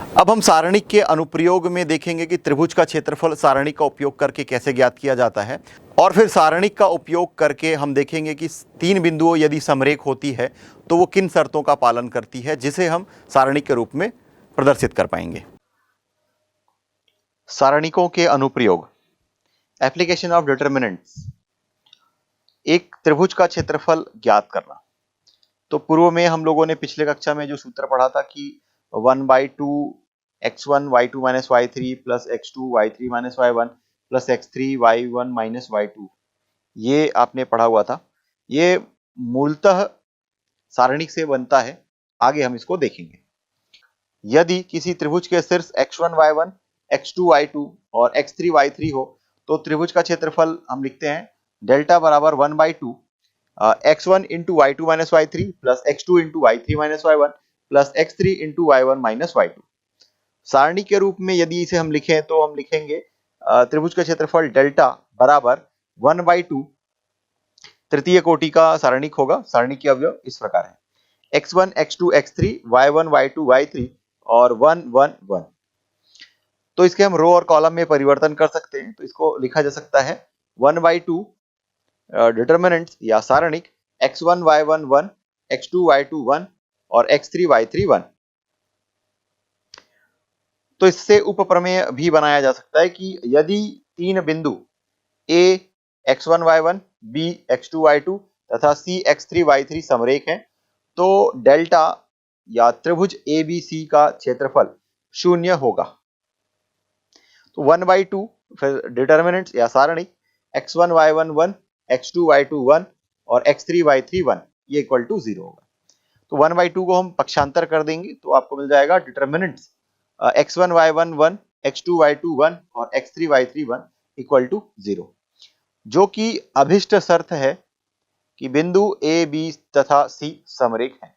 अब हम सारणिक के अनुप्रयोग में देखेंगे कि त्रिभुज का क्षेत्रफल सारणिक का उपयोग करके कैसे ज्ञात किया जाता है, और फिर सारणिक का उपयोग करके हम देखेंगे कि तीन बिंदुओं यदि समरेख होती है तो वो किन शर्तों का पालन करती है, जिसे हम सारणिक के रूप में प्रदर्शित कर पाएंगे। सारणिकों के अनुप्रयोग। Application of determinants. एक त्रिभुज का क्षेत्रफल ज्ञात करना। तो पूर्व में हम लोगों ने पिछले कक्षा में जो सूत्र पढ़ा था कि 1/2 x1 y2 minus y3 plus x2 y3 minus y1 plus x3 y1 minus y2, ये आपने पढ़ा हुआ था। ये मूलतः सारणिक से बनता है, आगे हम इसको देखेंगे। यदि किसी त्रिभुज के शीर्ष x1 y1 x2 y2 और x3 y3 हो तो त्रिभुज का क्षेत्रफल हम लिखते हैं डेल्टा बराबर 1/2 x1 into y2 minus y3 plus x2 into y3 minus y1 plus x3 into y1 minus y2। सारणी के रूप में यदि इसे हम लिखें तो हम लिखेंगे त्रिभुज का क्षेत्रफल डेल्टा बराबर 1/2 तृतीय कोटि का सारणिक होगा। सारणी के अवयव इस प्रकार है x1 x2 x3 y1 y2 y3 और 1 1 1। तो इसके हम रो और कॉलम में परिवर्तन कर सकते हैं, तो इसको लिखा जा सकता है 1/2 डिटरमिनेंट्स या सारणिक x1 y1 1 x2 y2 1 और x3 y3 1। तो इससे उपप्रमेय भी बनाया जा सकता है कि यदि तीन बिंदु A x1 y1 B x2 y2 तथा C x3 y3 समरेख हैं तो डेल्टा या त्रिभुज ABC का क्षेत्रफल 0 होगा। तो 1/2 फिर डिटरमिनेंट्स या सारणिक x1 y1 1 x2 y2 1 और x3 y3 1 ये इक्वल टू 0 होगा। तो 1/2 को हम पक्षांतर कर देंगे तो आपको मिल जाएगा determinants x1 y1 1 x2 y2 1 और x3 y3 1 इक्वल टू 0, जो कि अभिष्ट शर्त है कि बिंदु A B तथा C समरेख हैं।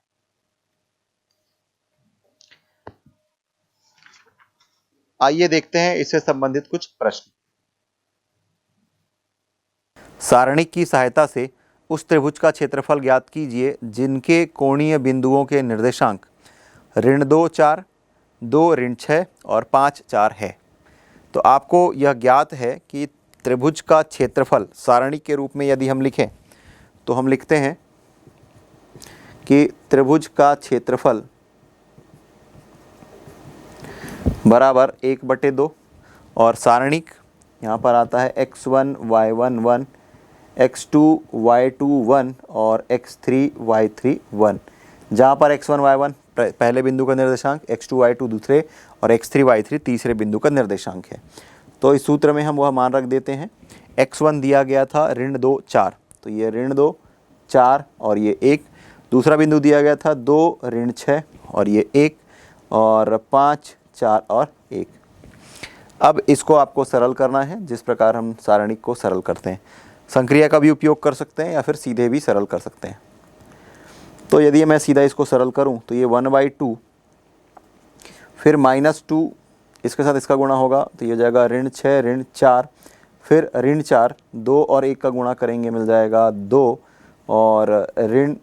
आइए देखते हैं इससे संबंधित कुछ प्रश्न। सारणिक की सहायता से उस त्रिभुज का क्षेत्रफल ज्ञात कीजिए जिनके कोणीय बिंदुओं के निर्देशांक ऋण 2 4 2 ऋण 6 और 5 4 है। तो आपको यह ज्ञात है कि त्रिभुज का क्षेत्रफल सारणिक के रूप में यदि हम लिखें तो हम लिखते हैं कि त्रिभुज का क्षेत्रफल बराबर 1/2 और सारणिक यहाँ पर आता है x1 y1 1 x2 y2 1 और x3 y3 1, जहाँ पर x1 y1 पहले बिंदु का निर्देशांक, x2 y2 दूसरे और x3 y3 तीसरे बिंदु का निर्देशांक है। तो इस सूत्र में हम वह मान रख देते हैं। x1 दिया गया था ऋण 2 4, तो ये ऋण 2 4 और ये 1। दूसरा बिंदु दिया गया था 2 ऋण 6 और ये 1 और 5 4 और 1। अब इसको आपको सरल करना है, जिस प्रकार हम सारणिक को सरल करते हैं। संक्रिया का भी उपयोग कर सकते हैं या फिर सीधे भी सरल कर सकते हैं। तो यदि मैं सीधा इसको सरल करूं तो ये 1/2 फिर -2 इसके साथ इसका गुणा होगा तो ये हो जाएगा ऋण 6 ऋण 4 फिर ऋण 4 2 और 1 का गुणा करेंगे मिल जाएगा 2 और ऋण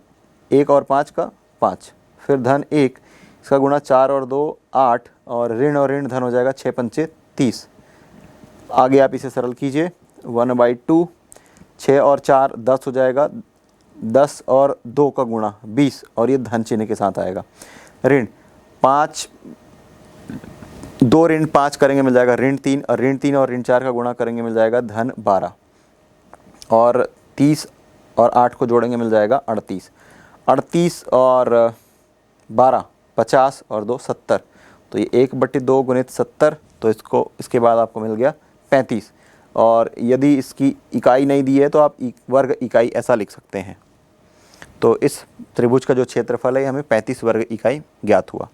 1 और 5 का 5 फिर धन 1 इसका गुणा 4 और 2 8 और ऋण धन हो जाएगा 6 पंचे 30। आगे आप इसे सरल कीजिए 1/2 6 और 4 10 हो जाएगा, 10 और 2 का गुणा 20 और ये धन चिन्ह के साथ आएगा। ऋण 5 2 ऋण 5 करेंगे मिल जाएगा ऋण 3 और ऋण 3 और ऋण 4 का गुणा करेंगे मिल जाएगा धन 12 और 30 और 8 को जोड़ेंगे मिल जाएगा 38। 38 और 12 50 और 2 70, तो ये 1/2 गुणित 70, तो इसके बाद आपको मिल गया 35। और यदि इसकी इकाई नहीं दी है तो आप वर्ग इकाई ऐसा लिख सकते हैं। तो इस त्रिभुज का जो क्षेत्रफल है हमें 35 वर्ग इकाई ज्ञात हुआ।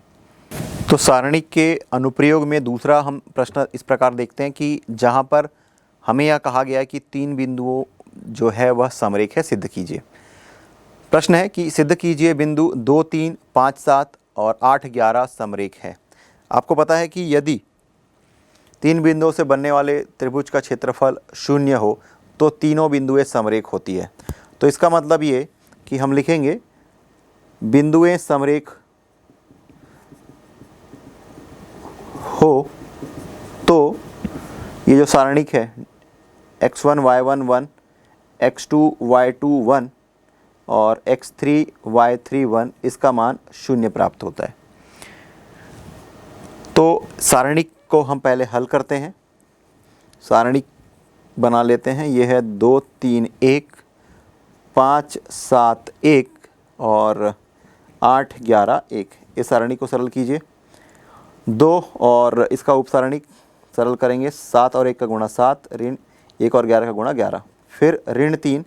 तो सारणिक के अनुप्रयोग में दूसरा हम प्रश्न इस प्रकार देखते हैं कि जहाँ पर हमें यह कहा गया है कि तीन बिंदुओं जो है वह समरेख है, सिद्ध कीजिए। प्रश्न है कि सिद्ध कीजिए बिंदु 2 3 5 7 और 8 11 समरेख है। आपको पता है कि यदि तीन बिंदुओं से बनने वाले त्रिभुज का क्षेत्रफल 0 हो तो तीनों बिंदुएं समरेख होती है। तो इसका मतलब ये कि हम लिखेंगे बिंदुएं समरेख ये जो सारणिक है x1 y1 1, x2 y2 1 और x3 y3 1, इसका मान 0 प्राप्त होता है। तो सारणिक को हम पहले हल करते हैं। सारणिक बना लेते हैं। ये है 2 3 1, 5 7 1 और 8 11 1। इस सारणी को सरल कीजिए। 2 और इसका उपसारणिक सरल करेंगे। 7 और 1 का गुणा 7, ऋण 1 और 11 का गुणा 11, फिर ऋण 3,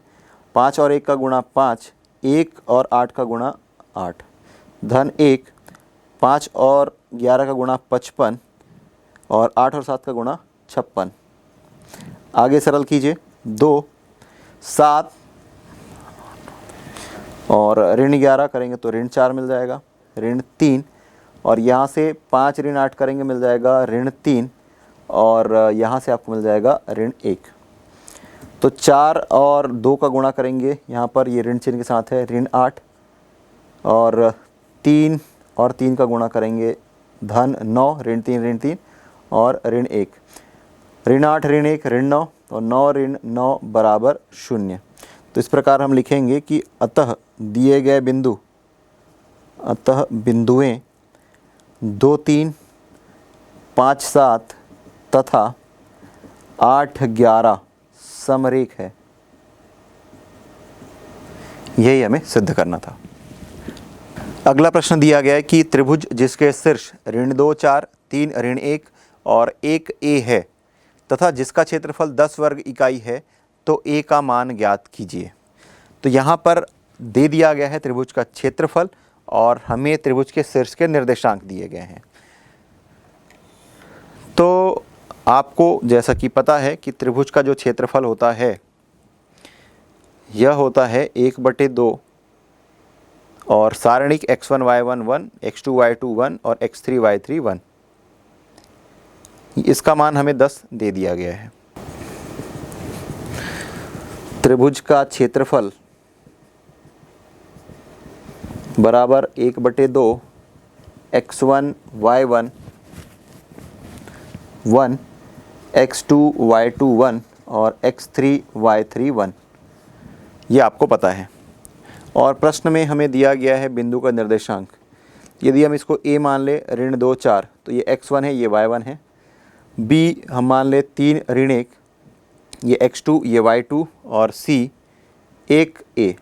5 और 1 का गुणा 5, 1 और 8 का गुणा 8, धन 1, 5 और 11 का गुणा 55 और 8 और 7 का गुणा 56। आगे सरल कीजिए। 2 7 और ऋण 11 करेंगे तो ऋण 4 मिल जाएगा, ऋण 3 और यहाँ से 5 ऋण 8 करेंगे मिल जाएगा ऋण 3 और यहाँ से आपको मिल जाएगा ऋण 1। तो 4 और 2 का गुणा करेंगे, यहाँ पर ये ऋण चिन्ह के साथ है, ऋण 8 और 3 और 3 का गुणा करेंगे धन 9, ऋण 3 और ऋण 1, ऋण 8 ऋण 1 ऋण 9 और 9 ऋण 9 बराबर 0। तो इस प्रकार हम लिखेंगे कि अतः दिए गए बिंदु, अतः बिंदुएं 2 3 5 7 तथा 8 11 समरेख है। यही हमें सिद्ध करना था। अगला प्रश्न दिया गया है कि त्रिभुज जिसके शीर्ष ऋण 2 4 3 ऋण 1 और 1 a है तथा जिसका क्षेत्रफल 10 वर्ग इकाई है, तो a का मान ज्ञात कीजिए। तो यहाँ पर दे दिया गया है त्रिभुज का क्षेत्रफल और हमें त्रिभुज के शीर्ष के निर्देशांक दिए गए हैं। तो आपको जैसा कि पता है कि त्रिभुज का जो क्षेत्रफल होता है यह होता है 1/2 और सारणिक x1 y1 1, x2 y2 1 और x3 y3 1। इसका मान हमें 10 दे दिया गया है। त्रिभुज का क्षेत्रफल बराबर 1/2 x1 y1 1, x2 y2 1 और x3 y3 1। ये आपको पता है। और प्रश्न में हमें दिया गया है बिंदु का निर्देशांक। यदि हम इसको a मान ले ऋण 2 4, तो ये x1 है, ये y1 है। b हम मान ले 3 ऋण 1, ये x2 ये y2 और c 1 a,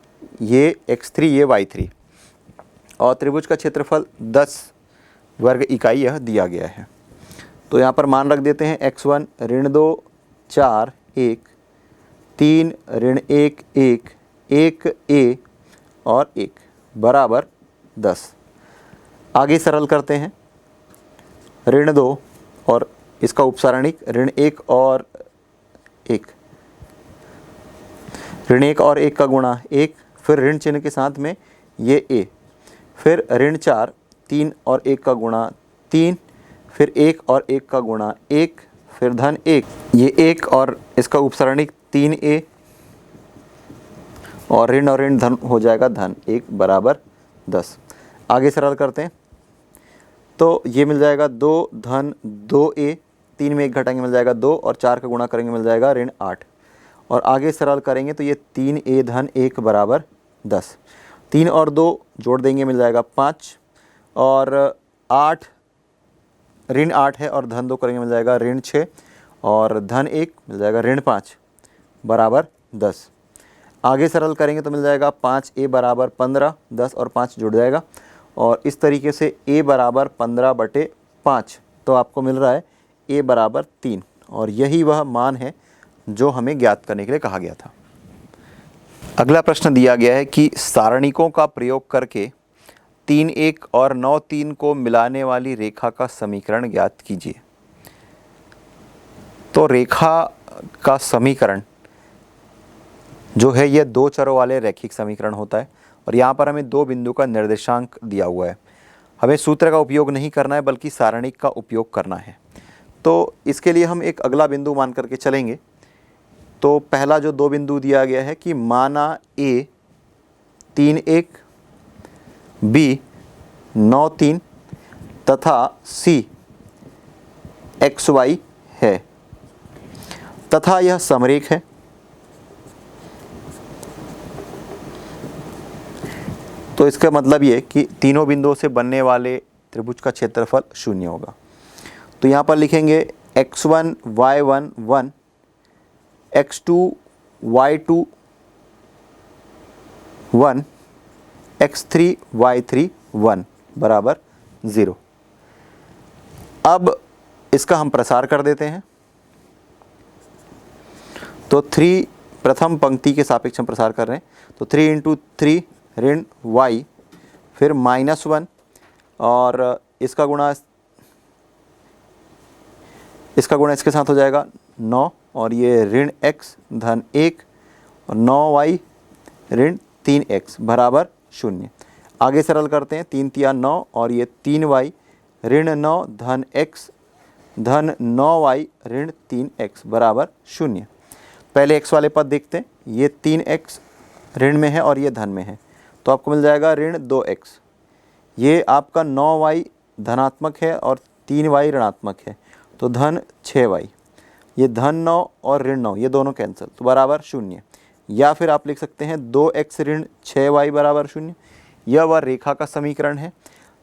ये x3 ये y3। और त्रिभुज का क्षेत्रफल 10 वर्ग इकाई यह दिया गया है। तो यहाँ पर मान रख देते हैं x1 ऋण 2 4 1, 3 ऋण 1 1, 1 a और 1 बराबर 10। आगे सरल करते हैं। ऋण 2 और इसका उपसारणिक ऋण 1 और 1, ऋण 1 और 1 का गुणा 1, फिर ऋण चिन्ह के साथ में ये a, फिर ऋण 4 3 और 1 का गुणा 3, फिर 1 और 1 का गुणा 1, फिर धन 1, ये 1 और इसका उपसारणिक 3a और ऋण धन हो जाएगा धन 1 बराबर 10। आगे सरल करते हैं। तो ये मिल जाएगा 2 धन 2a, 3 में 1 घटाएंगे मिल जाएगा 2 और 4 का गुणा करेंगे मिल जाएगा ऋण 8। और आगे सरल करेंगे तो ये 3a धन 1 बराबर 10। 3 और 2 जोड़ देंगे मिल जाएगा 5 और 8 ऋण 8 है और धन 2 करेंगे मिल जाएगा ऋण 6 और धन 1 मिल जाएगा ऋण 5 बराबर 10। आगे सरल करेंगे तो मिल जाएगा 5a बराबर 15, 10 और 5 जुड़ जाएगा और इस तरीके से a बराबर 15/5। तो आपको मिल रहा है a बराबर 3 और यही वह मान है जो हमें ज्ञात करने के लिए कहा गया था। अगला प्रश्न दिया गया है कि सारणिकों का प्रयोग करके 3 1 और 9 3 को मिलाने वाली रेखा का समीकरण ज्ञात कीजिए। तो रेखा का समीकरण जो है यह 2 चरों वाले रैखिक समीकरण होता है और यहाँ पर हमें 2 बिंदु का निर्देशांक दिया हुआ है। हमें सूत्र का उपयोग नहीं करना है बल्कि सारणिक का उपयोग करना है। तो इसके लिए हम एक अगला बिंदु मान करके चलेंगे। तो पहला जो 2 बिंदु दिया गया है कि माना a 3 1, b 9 3 तथा c x y है। तथा यह समरेख है। तो इसका मतलब ये कि तीनों बिंदुओं से बनने वाले त्रिभुज का क्षेत्रफल 0 होगा। तो यहाँ पर लिखेंगे x1 y1 1, x2 y2 1, x3 y3 1 बराबर 0। अब इसका हम प्रसार कर देते हैं। तो 3 प्रथम पंक्ति के सापेक्ष हम प्रसार कर रहे हैं। तो 3 इंटू 3 ऋण y, फिर -1 और इसका गुणा इसके साथ हो जाएगा 9 और ये ऋण x धन 1 और 9y ऋण 3x बराबर 0। आगे सरल करते हैं। 3 तिया 9 और ये 3y ऋण 9 धन x धन 9y ऋण 3x बराबर 0। पहले x वाले पद देखते हैं। ये 3x ऋण में है और ये धन में है, तो आपको मिल जाएगा ऋण 2x। ये आपका 9y धनात्मक है और 3y ऋणात्मक है, तो धन 6y। ये धन 9 और ऋण 9 ये दोनों कैंसिल, तो बराबर 0। या फिर आप लिख सकते हैं 2x ऋण 6y बराबर 0। यह वह रेखा का समीकरण है।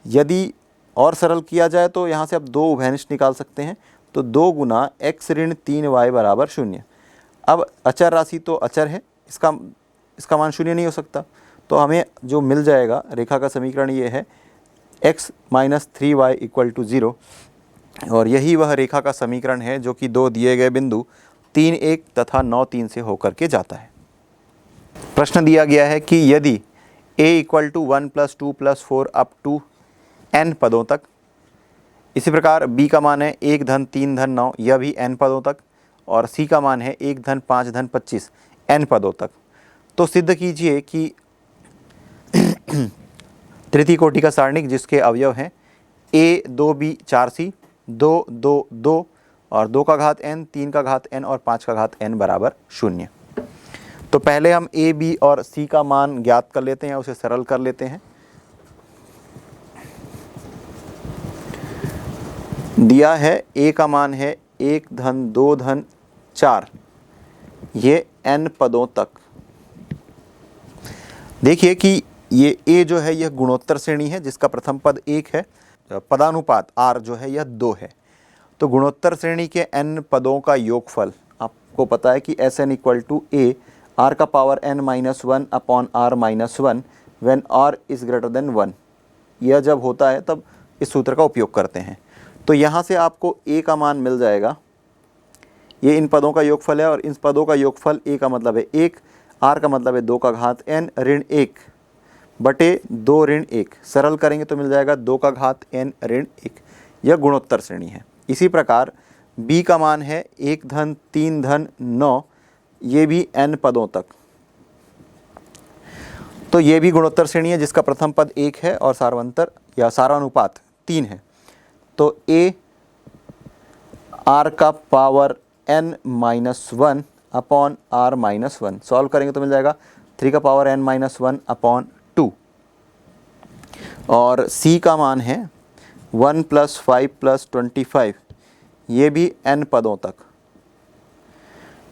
यदि और सरल किया जाए तो यहाँ से आप 2 उभयनिष्ठ निकाल सकते हैं। तो 2 गुना x ऋण 3y बराबर 0। अब अचर राशि तो अचर है, इसका मान 0 नहीं हो सकता। तो हमें जो मिल जाएगा रेखा का समीकरण ये है x minus 3y equal to 0। और यही वह रेखा का समीकरण है जो कि 2 दिए गए बिंदु 3 1 तथा 9 3 से होकर के जाता है। प्रश्न दिया गया है कि यदि a equal to 1 + 2 + 4 up to n पदों तक, इसी प्रकार b का मान है 1 धन 3 धन 9, यह भी n पदों तक, और c का मान है 1 धन 5 धन 25 n पदों तक, तो सिद्ध कीजिए कि तृतीय कोटि का सारणिक जिसके अवयव हैं a 2b 4c 2 2 2 और 2 का घात n 3 का घात n और 5 का घात n बराबर 0। तो पहले हम a b और c का मान ज्ञात कर लेते हैं, उसे सरल कर लेते हैं। दिया है a का मान है 1 धन 2 धन 4, ये n पदों तक। देखिए कि ये a जो है यह गुणोत्तर श्रेणी है जिसका प्रथम पद 1 है, पदानुपात r जो है यह 2 है। तो गुणोत्तर श्रेणी के n पदों का योगफल आपको पता है कि Sn equal to a r का power n-1 upon r minus 1 when r is greater than 1। यह जब होता है तब इस सूत्र का उपयोग करते हैं। तो यहाँ से आपको a का मान मिल जाएगा, ये इन पदों का योगफल है और इन पदों का योगफल a का मतलब है 1, r का मतलब है 2 का घात n ऋण 1 बटे 2 ऋण 1। सरल करेंगे तो मिल जाएगा 2 का घात n ऋण 1। यह गुणोत्तर श्रेणी है। इसी प्रकार b का मान है 1 धन 3 धन 9, ये भी n पदों तक। तो ये भी गुणोत्तर श्रेणी है जिसका प्रथम पद 1 है और सारांतर या सारानुपात 3 है। तो a r का power n-1 upon r minus 1, solve करेंगे तो मिल जाएगा 3 का पावर n-1 अपॉन 2। और c का मान है 1 + 5 + 25, ये भी n पदों तक।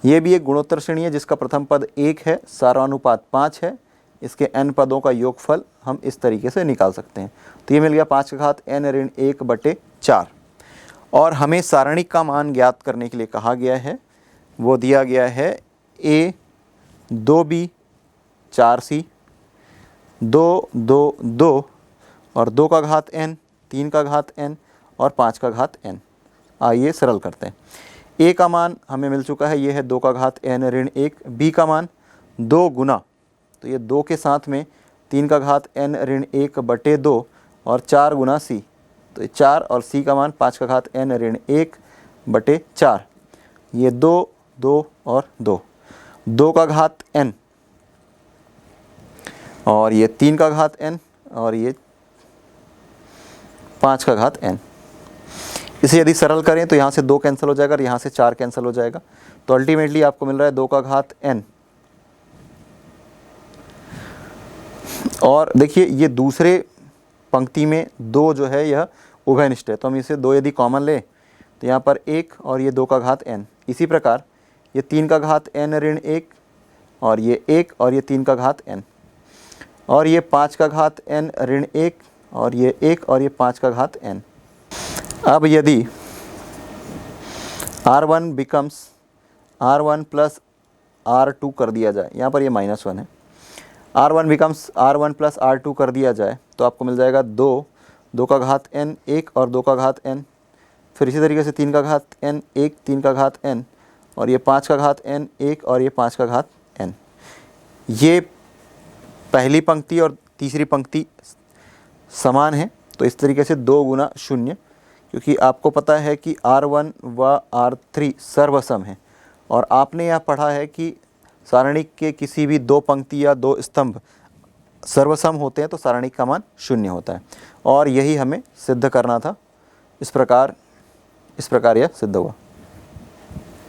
ये भी एक गुणोत्तर श्रेणी है जिसका प्रथम पद 1 है, सारानुपात 5 है। इसके n पदों का योगफल हम इस तरीके से निकाल सकते हैं। तो ये मिल गया 5 का घात n ऋण 1 बटे 4। और हमें सारणिक का मान ज्ञात करने के लिए कहा गया है, वो दिया गया है a 2b 4c 2 2 2 और 2 का घात n 3 का घात n और 5 का घात n। आइए सरल करते हैं। a का मान हमें मिल चुका है, ये है 2 का घात n ऋण 1। b का मान 2 गुना, तो ये 2 के साथ में 3 का घात n ऋण 1 बटे 2 और 4 गुना c, तो 4 और c का मान 5 का घात n ऋण 1 बटे 4। ये 2 2 और 2, 2 का घात n और ये 3 का घात n और ये 5 का घात n। इसे यदि सरल करें तो यहाँ से 2 कैंसिल हो जाएगा और यहाँ से 4 कैंसिल हो जाएगा। तो अल्टीमेटली आपको मिल रहा है 2 का घात n। और देखिए ये दूसरे पंक्ति में 2 जो है यह उभयनिष्ठ है, तो हम इसे 2 यदि कॉमन ले तो यहाँ पर 1 और ये 2 का घात n। इसी प्रकार ये 3 का घात n ऋण 1 और ये 1 और ये 3 का घात n और ये 5 का घात n ऋण 1 और ये 1 और ये 5 का घात n। अब यदि r1 becomes r1 plus r2 कर दिया जाए, यहाँ पर ये -1 है, r1 becomes r1 plus r2 कर दिया जाए तो आपको मिल जाएगा 2 का घात n 1 और 2 का घात n, फिर इसी तरीके से 3 का घात n 1 3 का घात n और ये 5 का घात n 1 और ये 5 का घात n। ये पहली पंक्ति और तीसरी पंक्ति समान है, तो इस तरीके से 2 गुना 0, क्योंकि आपको पता है कि r1 व r3 सर्वसम है और आपने यह पढ़ा है कि सारणी के किसी भी 2 पंक्ति या 2 स्तंभ सर्वसम होते हैं तो सारणी का मान 0 होता है और यही हमें सिद्ध करना था। इस प्रकार यह सिद्ध हुआ।